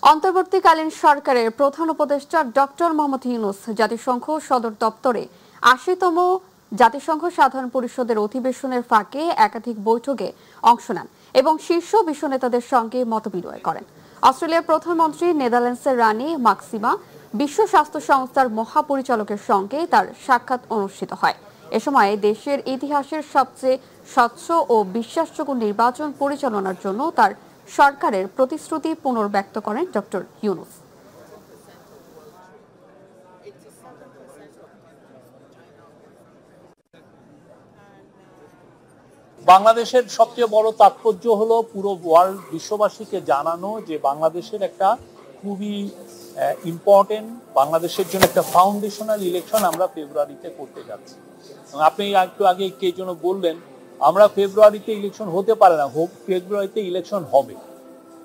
অন্তর্বর্তীকালীন সরকারের প্রধান উপদেষ্টা ডক্টর মোহাম্মদ ইউনূস জাতিসংঘ সদর দপ্তরে ৮০তম জাতিসংঘ সাধারণ পরিষদের অধিবেশনের ফাঁকে একাধিক বৈঠকে অংশ নেন এবং শীর্ষ বিশ্ব নেতাদের সঙ্গে মতবিনিময় করেন। অস্ট্রেলিয়ার প্রধানমন্ত্রী, নেদারল্যান্ডসের রানী মাক্সিমা, বিশ্ব স্বাস্থ্য সংস্থার মহাপরিচালকের সঙ্গে তার সাক্ষাৎ অনুষ্ঠিত হয়। এ সময় দেশের ইতিহাসের সবচেয়ে স্বচ্ছ ও বিশ্বাসযোগ্য নির্বাচন পরিচালনার জন্য তার সরকারের প্রতিশ্রুতি পুনর্ব্যক্ত করেন ডক্টর ইউনূস। বাংলাদেশের সবচেয়ে বড় তাৎপর্য হলো পুরো ওয়ার্ল্ড বিশ্ববাসীকে জানানো যে বাংলাদেশের একটা খুবই ইম্পর্টেন্ট, বাংলাদেশের জন্য একটা ফাউন্ডেশনাল ইলেকশন আমরা ফেব্রুয়ারিতে করতে যাচ্ছি। আপনি একটু আগে কে যেন বললেন আমরা ফেব্রুয়ারিতে ইলেকশন হতে পারে না, ফেব্রুয়ারিতে ইলেকশন হবে,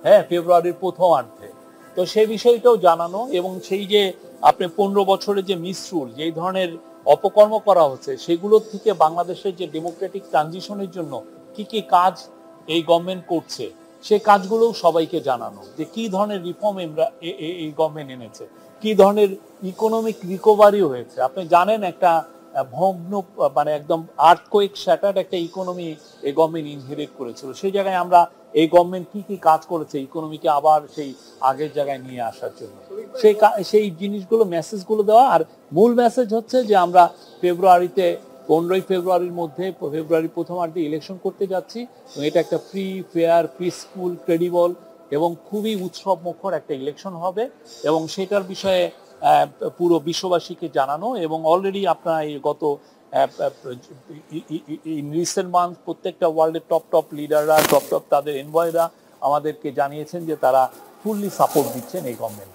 হ্যাঁ, ফেব্রুয়ারির প্রথমার্ধে। তো সেই বিষয়টাও জানানো এবং সেই যে আপনি 15 বছরের যে মিসরুল, যেই ধরনের অপকর্ম করা হচ্ছে, সেগুলোর থেকে বাংলাদেশের যে ডেমোক্রেটিক ট্রানজিশনের জন্য কি কি কাজ এই গভর্নমেন্ট করছে, সেই কাজগুলোও সবাইকে জানানো যে কি ধরনের রিফর্ম এই গভর্নমেন্ট এনেছে, কি ধরনের ইকোনমিক রিকভারি হয়েছে। আপনি জানেন একটা ভগ্ন মানে একদম আর্থকোয়েক শ্যাটার্ড একটা ইকোনমি এই গভর্নমেন্ট ইনহেরিট করেছিল। সেই জায়গায় আমরা এই গভর্নমেন্ট কি কি কাজ করেছে ইকোনমিকে আবার সেই আগের জায়গায় নিয়ে আসার জন্য, সেই জিনিসগুলো মেসেজগুলো দেওয়া। আর মূল মেসেজ হচ্ছে যে আমরা ফেব্রুয়ারিতে 15ই ফেব্রুয়ারির মধ্যে ফেব্রুয়ারির প্রথমার্ধে ইলেকশন করতে যাচ্ছি এবং এটা একটা ফ্রি, ফেয়ার, পিসফুল, ক্রেডিবল এবং খুবই উৎসব মুখর একটা ইলেকশন হবে এবং সেটার বিষয়ে পুরো বিশ্ববাসীকে জানানো। এবং অলরেডি আপনার এই গত রিসেন্ট মান্থ প্রত্যেকটা ওয়ার্ল্ডের টপ লিডাররা, টপ তাদের এনভয়রা আমাদেরকে জানিয়েছেন যে তারা ফুললি সাপোর্ট দিচ্ছেন এই গভর্নমেন্ট।